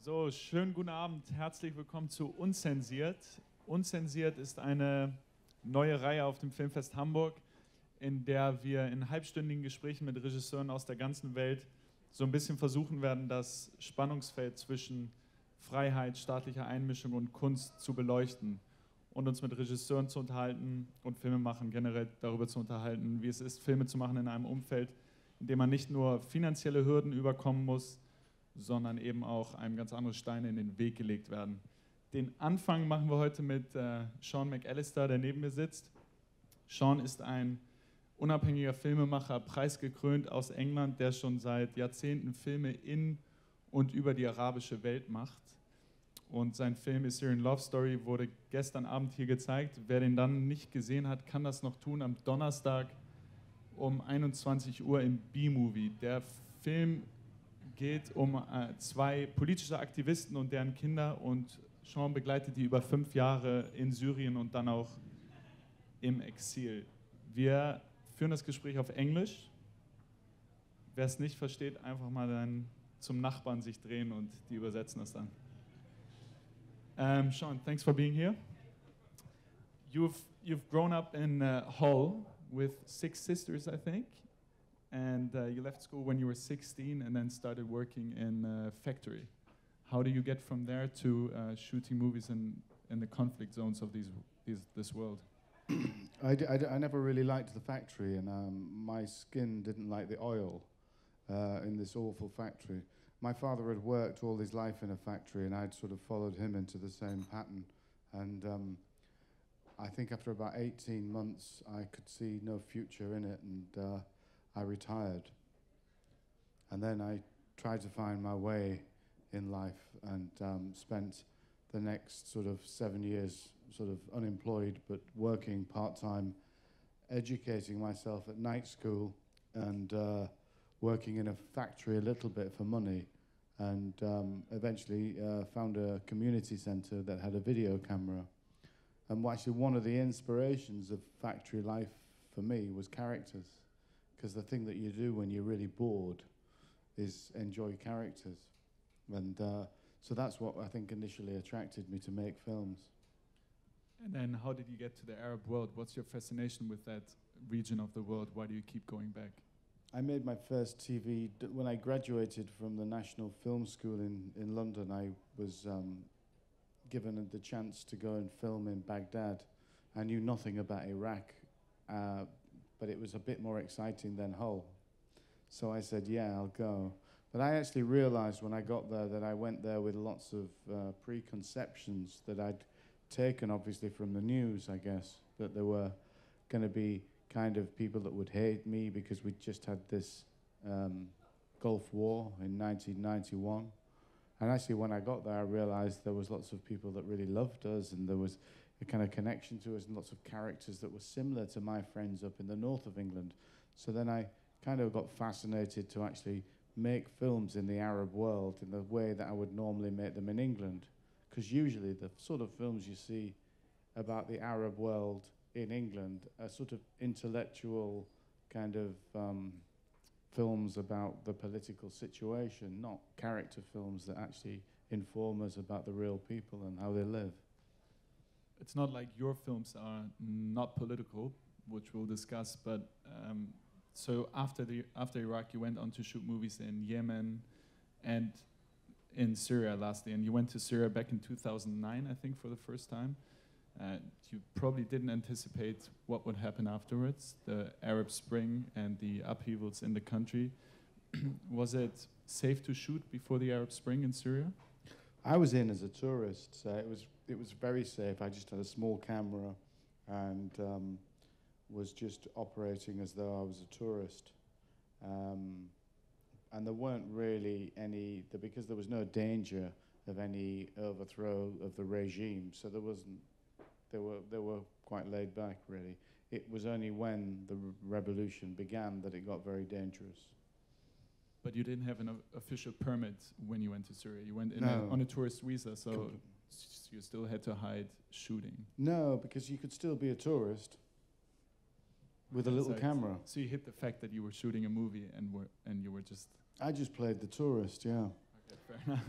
So, schönen guten Abend, herzlich willkommen zu Unzensiert. Unzensiert ist eine neue Reihe auf dem Filmfest Hamburg, in der wir in halbstündigen Gesprächen mit Regisseuren aus der ganzen Welt so ein bisschen versuchen werden, das Spannungsfeld zwischen Freiheit, staatlicher Einmischung und Kunst zu beleuchten und uns mit Regisseuren zu unterhalten und Filmemachern generell darüber zu unterhalten, wie es ist, Filme zu machen in einem Umfeld, in dem man nicht nur finanzielle Hürden überkommen muss, sondern eben auch einem ganz andere Steine in den Weg gelegt werden. Den Anfang machen wir heute mit Sean McAllister, der neben mir sitzt. Sean ist ein unabhängiger Filmemacher, preisgekrönt aus England, der schon seit Jahrzehnten Filme in und über die arabische Welt macht. Und sein Film A Syrian Love Story wurde gestern Abend hier gezeigt. Wer den dann nicht gesehen hat, kann das noch tun am Donnerstag um 21 Uhr im B-Movie. Der Film geht um zwei politische Aktivisten und deren Kinder, und Sean begleitet die über 5 Jahre in Syrien und dann auch im Exil. Wir führen das Gespräch auf Englisch. Wer es nicht versteht, einfach mal dann zum Nachbarn sich drehen und die übersetzen das dann. Sean, thanks for being here. You've grown up in Hull with 6 sisters, I think. And you left school when you were 16 and then started working in a factory. How do you get from there to shooting movies in the conflict zones of this world? I never really liked the factory, and my skin didn't like the oil in this awful factory. My father had worked all his life in a factory, and I'd sort of followed him into the same pattern. And I think after about 18 months, I could see no future in it, and I retired. And then I tried to find my way in life and spent the next sort of 7 years sort of unemployed but working part-time, educating myself at night school and working in a factory a little bit for money, and eventually found a community centre that had a video camera. And actually one of the inspirations of factory life for me was characters. Because the thing that you do when you're really bored is enjoy characters. And so that's what I think initially attracted me to make films. And then how did you get to the Arab world? What's your fascination with that region of the world? Why do you keep going back? I made my first TV, when I graduated from the National Film School in London, I was given the chance to go and film in Baghdad. I knew nothing about Iraq, but it was a bit more exciting than Hull. So I said, yeah, I'll go. But I actually realized when I got there that I went there with lots of preconceptions that I'd taken, obviously, from the news, I guess, that there were going to be kind of people that would hate me because we'd just had this Gulf War in 1991. And actually, when I got there, I realized there was lots of people that really loved us, and there was a kind of connection to us and lots of characters that were similar to my friends up in the north of England. So then I kind of got fascinated to actually make films in the Arab world in the way that I would normally make them in England. Because usually the sort of films you see about the Arab world in England are sort of intellectual kind of films about the political situation, not character films that actually inform us about the real people and how they live. It's not like your films are not political, which we'll discuss, but so after Iraq, you went on to shoot movies in Yemen and in Syria lastly, and you went to Syria back in 2009, I think, for the first time. You probably didn't anticipate what would happen afterwards, the Arab Spring and the upheavals in the country. Was it safe to shoot before the Arab Spring in Syria? I was in as a tourist, so it was very safe. I just had a small camera and was just operating as though I was a tourist. And there weren't really any, because there was no danger of any overthrow of the regime, so there wasn't. They were quite laid back, really. It was only when the revolution began that it got very dangerous. But you didn't have an official permit when you went to Syria. You went in No. on a tourist visa, so you still had to hide shooting. No, because you could still be a tourist with a little camera. So you hid the fact that you were shooting a movie and you were just... I just played the tourist, yeah. Okay, fair enough.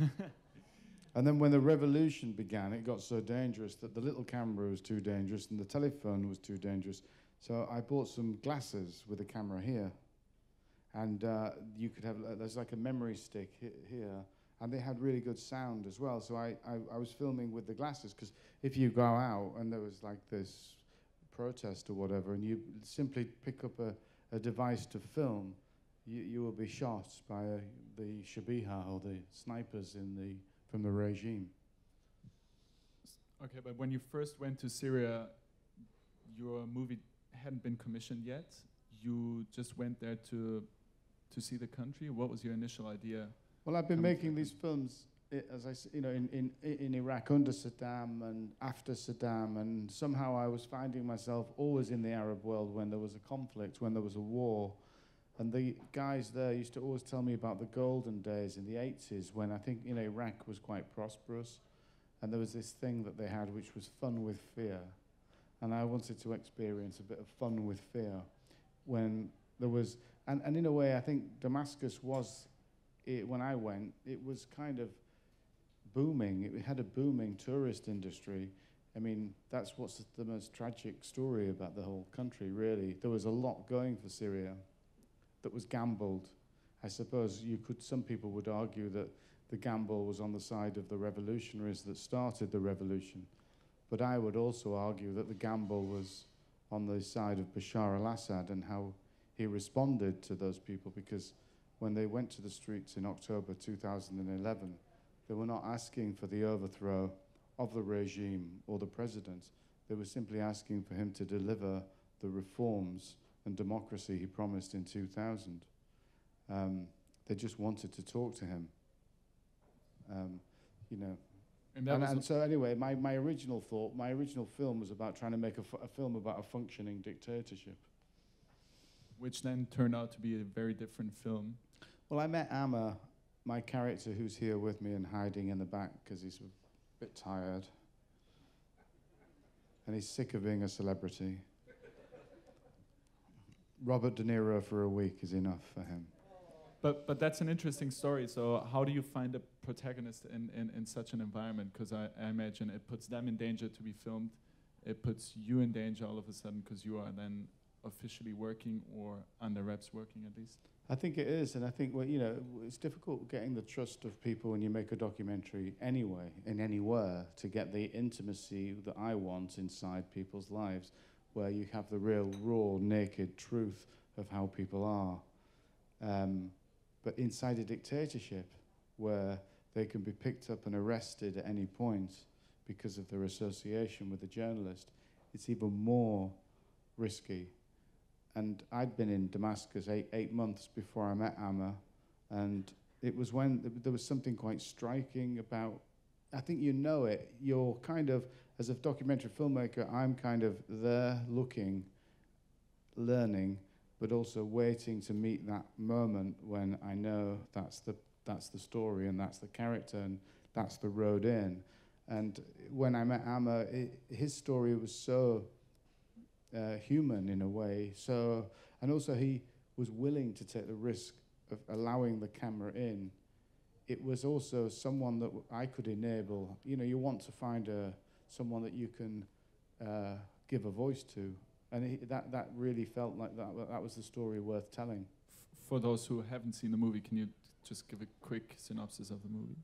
And then when the revolution began, it got so dangerous that the little camera was too dangerous and the telephone was too dangerous. So I bought some glasses with a camera here. And you could have, there's like a memory stick here. And they had really good sound as well. So I was filming with the glasses, because if you go out and there was like this protest or whatever, and you simply pick up a device to film, you will be shot by the Shabiha or the snipers from the regime. Okay, but when you first went to Syria, your movie hadn't been commissioned yet. You just went there to see the country. What was your initial idea? Well, I've been making these films, as I said, in Iraq under Saddam and after Saddam, and somehow I was finding myself always in the Arab world when there was a conflict, when there was a war. And the guys there used to always tell me about the golden days in the 80s, when I think Iraq was quite prosperous, and there was this thing that they had which was fun with fear. And I wanted to experience a bit of fun with fear when there was, and in a way I think Damascus was, when I went, it was kind of booming. It had a booming tourist industry. I mean, that's what's the most tragic story about the whole country, really. There was a lot going for Syria that was gambled. I suppose some people would argue that the gamble was on the side of the revolutionaries that started the revolution. But I would also argue that the gamble was on the side of Bashar al-Assad and how he responded to those people, because when they went to the streets in October 2011, they were not asking for the overthrow of the regime or the president. They were simply asking for him to deliver the reforms and democracy he promised in 2000. They just wanted to talk to him. And so anyway, my original film was about trying to make a film about a functioning dictatorship. Which then turned out to be a very different film. Well, I met Amma, my character, who's here with me and hiding in the back because he's a bit tired. And he's sick of being a celebrity. Robert De Niro for a week is enough for him. But that's an interesting story. So how do you find a protagonist in such an environment? Because I imagine it puts them in danger to be filmed. It puts you in danger all of a sudden because you are then officially working, or under wraps working at least. I think it is, and I think it's difficult getting the trust of people when you make a documentary anyway, in anywhere, to get the intimacy that I want inside people's lives, where you have the real, raw, naked truth of how people are. But inside a dictatorship, where they can be picked up and arrested at any point because of their association with a journalist, it's even more risky. And I'd been in Damascus eight months before I met Amma, and it was when there was something quite striking about, I think you're kind of, as a documentary filmmaker, I'm kind of there looking, learning, but also waiting to meet that moment when I know that's the story and that's the character and that's the road in. And when I met Amma, his story was so human in a way. So, and also he was willing to take the risk of allowing the camera in. It was also someone that I could enable. You want to find someone that you can give a voice to, and that really felt like that was the story worth telling. For those who haven't seen the movie, can you just give a quick synopsis of the movie?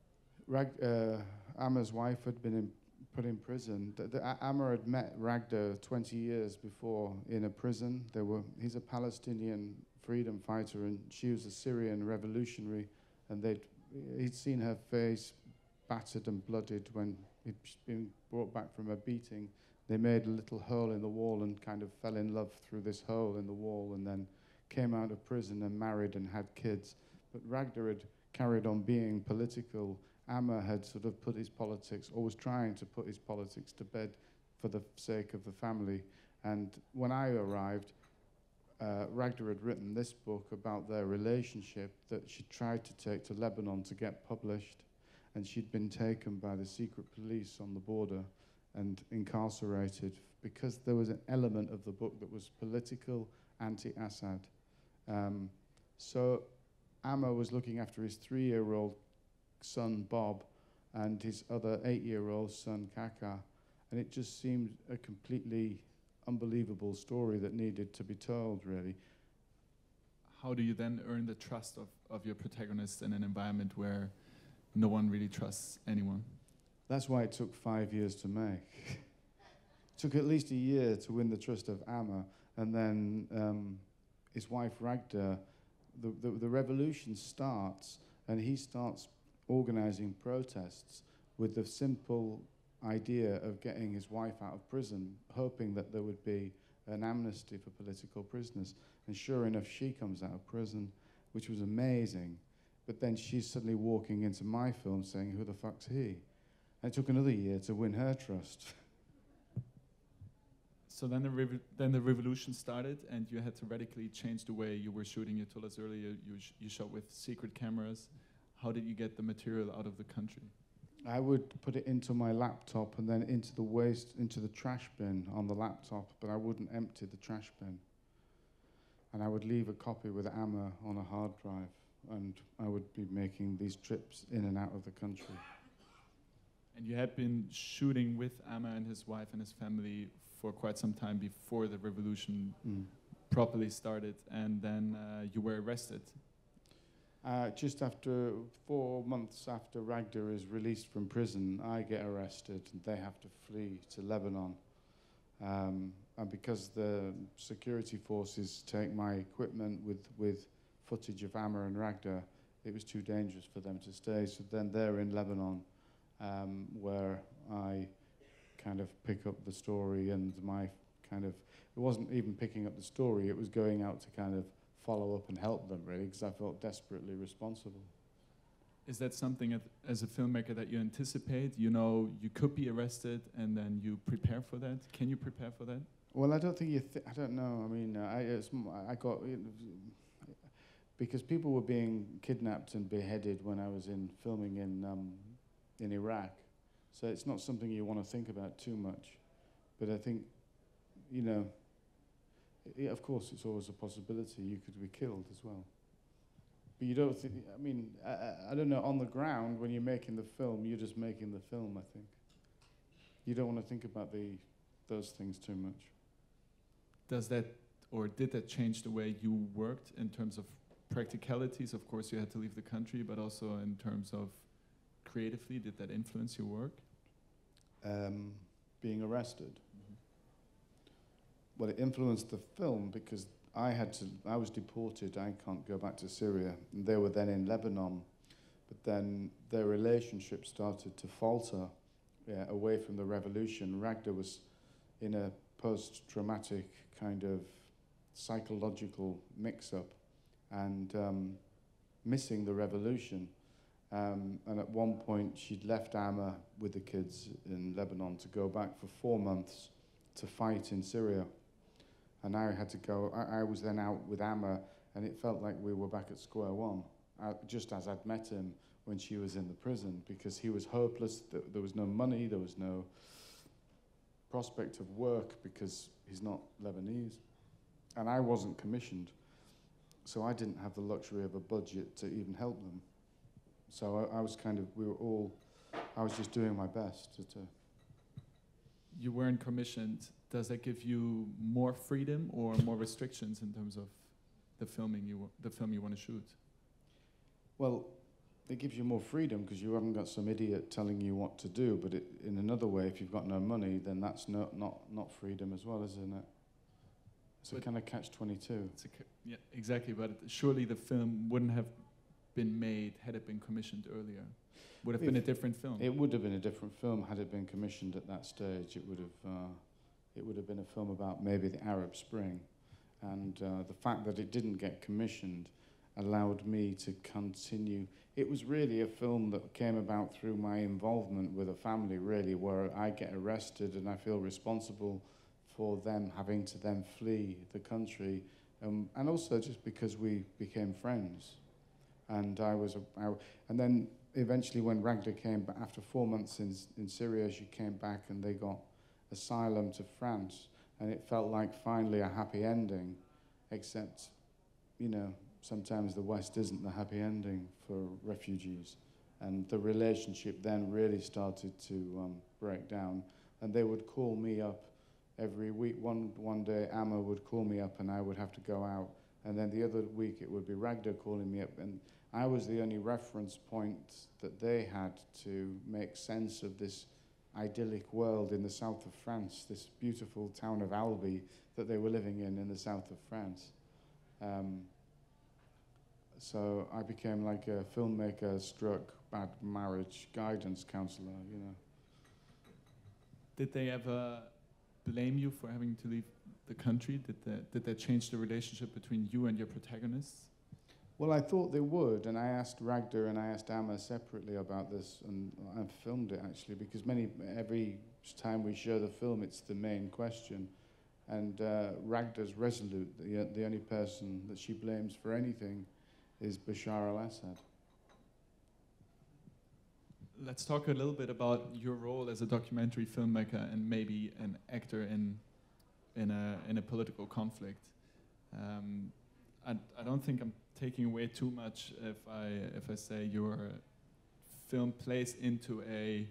Amma's wife had been put in prison. Amma had met Ragda 20 years before in a prison. He's a Palestinian freedom fighter, and she was a Syrian revolutionary, and he'd seen her face battered and blooded when he'd been brought back from a beating. They made a little hole in the wall and kind of fell in love through this hole in the wall, and then came out of prison and married and had kids. But Ragda had carried on being political. Amma had sort of put his politics, or was trying to put his politics to bed for the sake of the family. And when I arrived, Ragda had written this book about their relationship that she tried to take to Lebanon to get published. And she'd been taken by the secret police on the border and incarcerated because there was an element of the book that was political, anti-Assad. So Amma was looking after his 3-year-old son, Bob, and his other 8-year-old son, Kaka. And it just seemed a completely unbelievable story that needed to be told, really. How do you then earn the trust of your protagonist in an environment where no one really trusts anyone? That's why it took 5 years to make. It took at least a year to win the trust of Amma, and then his wife Ragda. The revolution starts, and he starts organizing protests with the simple idea of getting his wife out of prison, hoping that there would be an amnesty for political prisoners. And sure enough, she comes out of prison, which was amazing. But then she's suddenly walking into my film saying, "Who the fuck's he?" And it took another year to win her trust. So then the revolution started, and you had to radically change the way you were shooting. You told us earlier you shot with secret cameras. How did you get the material out of the country? I would put it into my laptop and then into the waste, into the trash bin on the laptop, but I wouldn't empty the trash bin. And I would leave a copy with Amma on a hard drive, and I would be making these trips in and out of the country. And you had been shooting with Amma and his wife and his family for quite some time before the revolution properly started, and then you were arrested. Just after 4 months after Ragda is released from prison, I get arrested, and they have to flee to Lebanon. And because the security forces take my equipment with footage of Amma and Ragda, it was too dangerous for them to stay. So then they're in Lebanon, where I kind of pick up the story, and it wasn't even picking up the story, it was going out to kind of follow up and help them, really, because I felt desperately responsible. Is that something as a filmmaker that you anticipate? You know, you could be arrested, and then you prepare for that? Can you prepare for that? Well, I don't think I don't know. I mean, I got because people were being kidnapped and beheaded when I was filming in Iraq. So it's not something you want to think about too much. But I think, you know, of course, it's always a possibility you could be killed as well. But you don't think, I mean, I don't know, on the ground, when you're making the film, you're just making the film, I think. You don't want to think about those things too much. Does that, or did that change the way you worked in terms of practicalities? Of course, you had to leave the country, but also in terms of creatively, did that influence your work? Being arrested. Well, it influenced the film because I was deported. I can't go back to Syria. And they were then in Lebanon, but then their relationship started to falter away from the revolution. Ragda was in a post-traumatic kind of psychological mix-up and missing the revolution. And at one point, she'd left Amma with the kids in Lebanon to go back for 4 months to fight in Syria. And I had to go. I was then out with Amma, and it felt like we were back at square one, just as I'd met him when she was in the prison, because he was hopeless. There was no money, there was no prospect of work because he's not Lebanese. And I wasn't commissioned, so I didn't have the luxury of a budget to even help them. So I was I was just doing my best to You weren't commissioned. Does that give you more freedom or more restrictions in terms of the film you want to shoot? Well, it gives you more freedom because you haven't got some idiot telling you what to do. But in another way, if you've got no money, then that's not freedom as well, isn't it? It's a kind of catch-22. Yeah, exactly. But surely the film wouldn't have been made had it been commissioned earlier. Would have been a different film. It would have been a different film had it been commissioned at that stage. It would have been a film about maybe the Arab Spring, and the fact that it didn't get commissioned allowed me to continue. It was really a film that came about through my involvement with a family, really, where I get arrested and I feel responsible for them having to then flee the country, and also just because we became friends. And and then eventually when Ragda came back, after 4 months in Syria, she came back and they got asylum to France. And it felt like finally a happy ending, except, you know, sometimes the West isn't the happy ending for refugees. And the relationship then really started to break down. And they would call me up every week. One day, Amma would call me up, and I would have to go out. And then the other week, it would be Ragda calling me up. And I was the only reference point that they had to make sense of this idyllic world in the south of France, this beautiful town of Albi that they were living in the south of France. So I became like a filmmaker stroke bad marriage guidance counselor, you know. Did they ever blame you for having to leave the country? Did that change the relationship between you and your protagonists? Well, I thought they would, and I asked Ragda and I asked Amma separately about this, and I filmed it actually, because every time we show the film, it's the main question. And Ragda's resolute. The only person that she blames for anything is Bashar al-Assad. Let's talk a little bit about your role as a documentary filmmaker and maybe an actor in a political conflict. I don't think I'm taking away too much if I say your film plays into a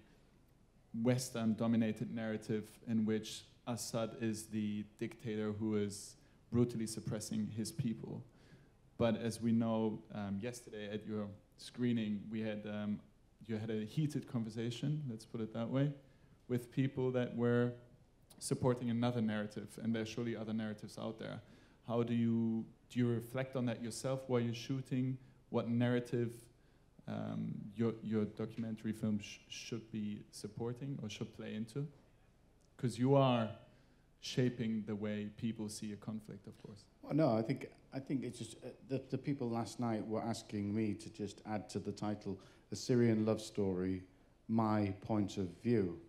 Western-dominated narrative in which Assad is the dictator who is brutally suppressing his people. But as we know, yesterday at your screening, you had a heated conversation, let's put it that way, with people that were supporting another narrative, and there are surely other narratives out there. How do you reflect on that yourself while you're shooting? What narrative your documentary film should be supporting or should play into? Because you are shaping the way people see a conflict, of course. Well, no, I think it's just the people last night were asking me to just add to the title, "A Syrian Love Story, My Point of View."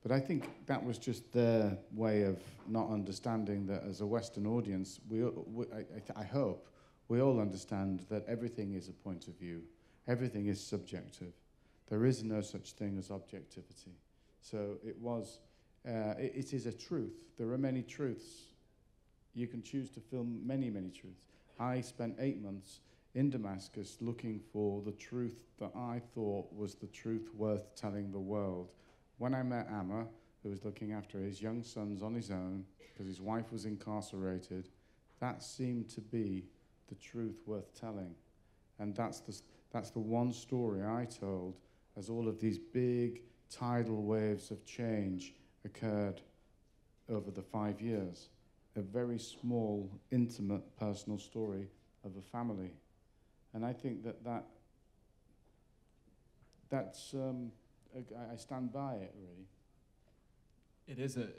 But I think that was just their way of not understanding that as a Western audience, I hope we all understand that everything is a point of view. Everything is subjective. There is no such thing as objectivity. So it is a truth. There are many truths. You can choose to film many, many truths. I spent 8 months in Damascus looking for the truth that I thought was the truth worth telling the world. When I met Amma, who was looking after his young sons on his own because his wife was incarcerated, that seemed to be the truth worth telling. And that's the one story I told as all of these big tidal waves of change occurred over the 5 years. A very small, intimate, personal story of a family. And I think that's I stand by it, really. It is a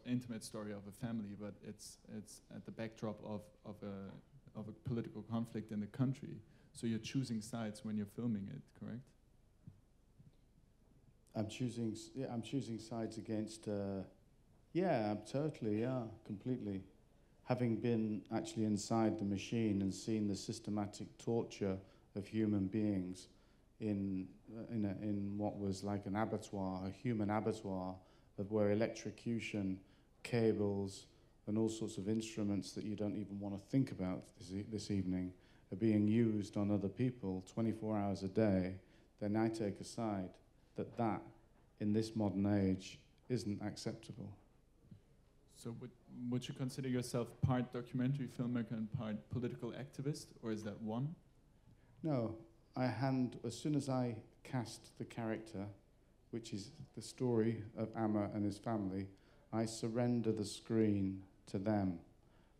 intimate story of a family, but it's at the backdrop of a political conflict in the country. So you're choosing sides when you're filming it, correct? I'm choosing sides against. Totally, completely. Having been actually inside the machine and seen the systematic torture of human beings in what was like an abattoir, a human abattoir, of where electrocution, cables, and all sorts of instruments that you don't even want to think about this evening are being used on other people 24 hours a day, then I take a side that in this modern age isn't acceptable. So would you consider yourself part documentary filmmaker and part political activist, or is that one? No, as soon as I cast the character, which is the story of Amma and his family, I surrender the screen to them.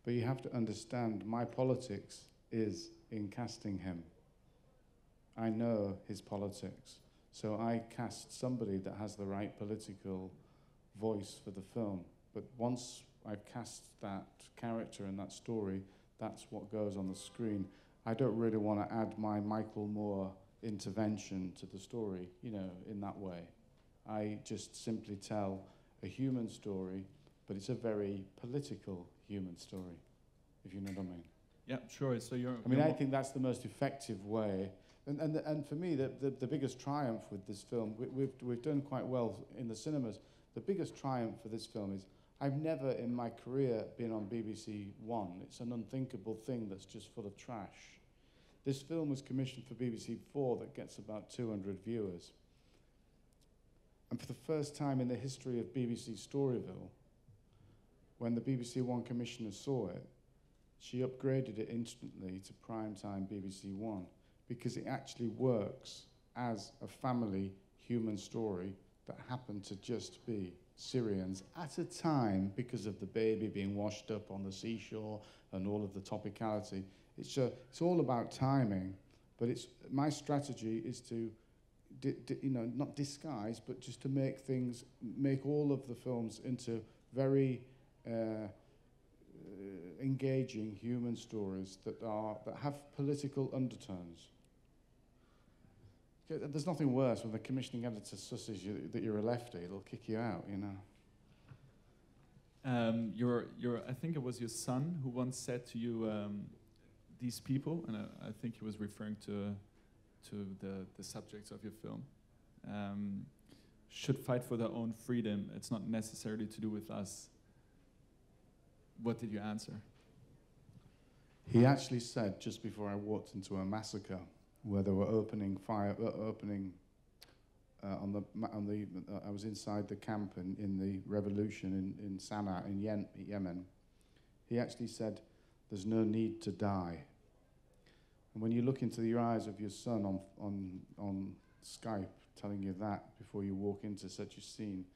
But you have to understand, my politics is in casting him. I know his politics. So I cast somebody that has the right political voice for the film. But once I've cast that character and that story, that's what goes on the screen. I don't really want to add my Michael Moore intervention to the story, in that way. I just simply tell a human story, but it's a very political human story, if you know what I mean. Yeah, sure. So I think that's the most effective way. And for me, the biggest triumph with this film, we've done quite well in the cinemas. The biggest triumph for this film is I've never in my career been on BBC One. It's an unthinkable thing that's just full of trash. This film was commissioned for BBC4 that gets about 200 viewers. And for the first time in the history of BBC Storyville, when the BBC One commissioner saw it, she upgraded it instantly to primetime BBC One because it actually works as a family human story that happened to just be Syrians at a time, because of the baby being washed up on the seashore and all of the topicality. It's all about timing, but my strategy is to, not disguise, but just to make all of the films into very engaging human stories that have political undertones. There's nothing worse when the commissioning editor susses that you're a lefty. It'll kick you out, you know. I think it was your son who once said to you, these people, and I think he was referring to the subjects of your film, should fight for their own freedom. It's not necessarily to do with us. What did you answer? He actually said, just before I walked into a massacre, where they were opening fire, I was inside the camp in the revolution in Sana'a in Yemen. He actually said, "There's no need to die." And when you look into the eyes of your son on Skype, telling you that before you walk into such a scene,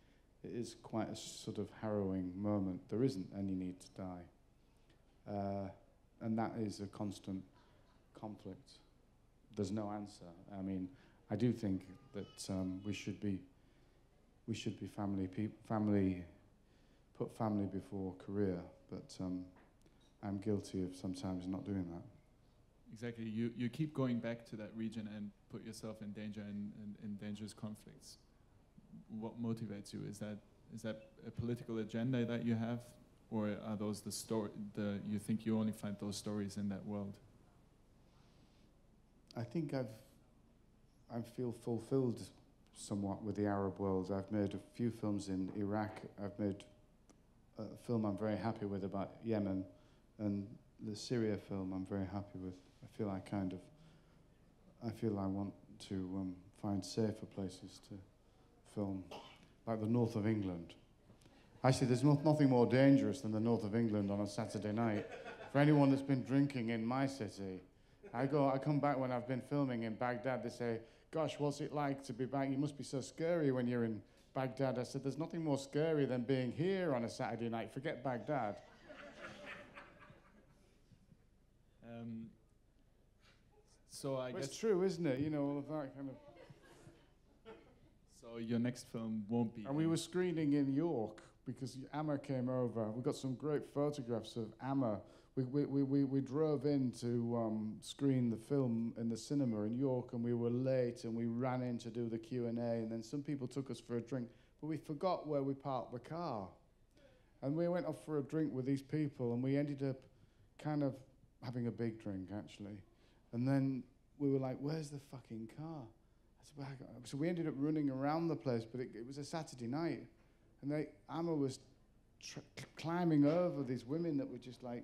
it is quite a sort of harrowing moment. There isn't any need to die, and that is a constant conflict. There's no answer. I mean, I do think that we should be put family before career, but I'm guilty of sometimes not doing that. Exactly. You keep going back to that region and put yourself in danger in dangerous conflicts. What motivates you? Is that a political agenda that you have, or are those you think you only find those stories in that world? I think I feel fulfilled somewhat with the Arab world. I've made a few films in Iraq. I've made a film I'm very happy with about Yemen, and the Syria film I'm very happy with. I feel I want to find safer places to film, like the north of England. Actually, there's nothing more dangerous than the north of England on a Saturday night. For anyone that's been drinking in my city, I come back when I've been filming in Baghdad, they say, "Gosh, what's it like to be back? You must be so scary when you're in Baghdad." I said, "There's nothing more scary than being here on a Saturday night. Forget Baghdad." So I guess it's true, isn't it? You know, all of that kind of. So your next film won't be. And we were screening in York because Amma came over. We got some great photographs of Amma. We drove in to screen the film in the cinema in York, and we were late, and we ran in to do the Q&A, and then some people took us for a drink, but we forgot where we parked the car. And we went off for a drink with these people, and we ended up kind of having a big drink, actually. And then we were like, "Where's the fucking car?" So we ended up running around the place, but it was a Saturday night, and Amma was climbing over these women that were just like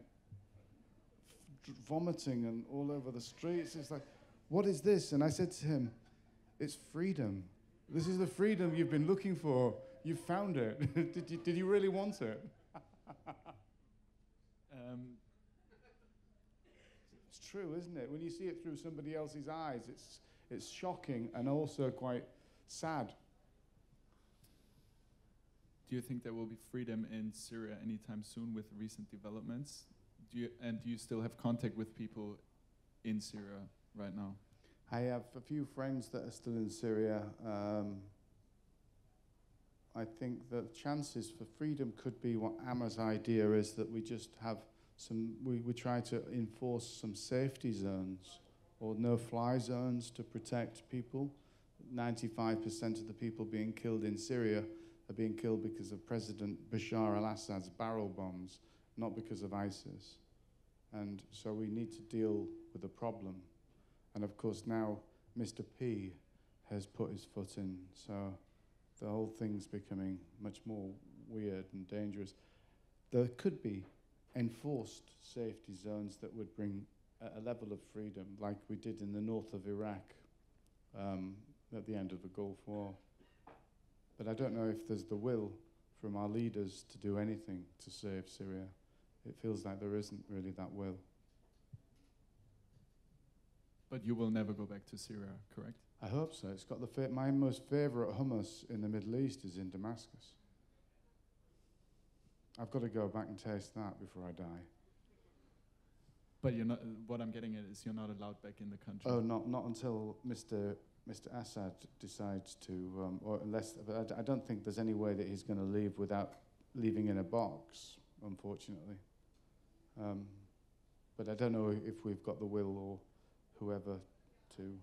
vomiting and all over the streets. It's like, "What is this?" And I said to him, "It's freedom. This is the freedom you've been looking for. You found it." Did you really want it? It's true, isn't it? When you see it through somebody else's eyes, it's shocking and also quite sad. Do you think there will be freedom in Syria anytime soon with recent developments? Do you still have contact with people in Syria right now? I have a few friends that are still in Syria. I think the chances for freedom could be what Amma's idea is, that we just have we try to enforce some safety zones or no-fly zones to protect people. 95% of the people being killed in Syria are being killed because of President Bashar al-Assad's barrel bombs, not because of ISIS. And so we need to deal with the problem. And of course now Mr. P has put his foot in, so the whole thing's becoming much more weird and dangerous. There could be enforced safety zones that would bring a level of freedom like we did in the north of Iraq at the end of the Gulf War. But I don't know if there's the will from our leaders to do anything to save Syria. It feels like there isn't really that will. But you will never go back to Syria, correct? I hope so. It's got my most favourite hummus in the Middle East is in Damascus. I've got to go back and taste that before I die. But you're not. What I'm getting at is you're not allowed back in the country. Oh, not until Mr. Assad decides to, or unless. But I don't think there's any way that he's going to leave without leaving in a box, unfortunately. But I don't know if we've got the will or whoever to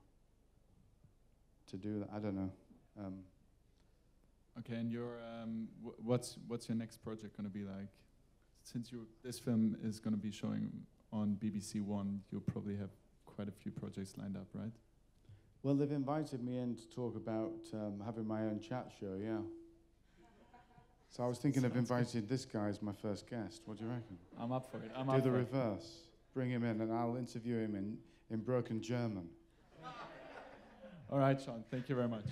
do that. I don't know. Okay, and your what's your next project going to be like? Since this film is going to be showing on BBC One, you'll probably have quite a few projects lined up, right? Well, they've invited me in to talk about having my own chat show, yeah. So I was thinking of inviting this guy as my first guest. What do you reckon? I'm up for it. Do the reverse. Bring him in and I'll interview him in broken German. All right, Sean. Thank you very much.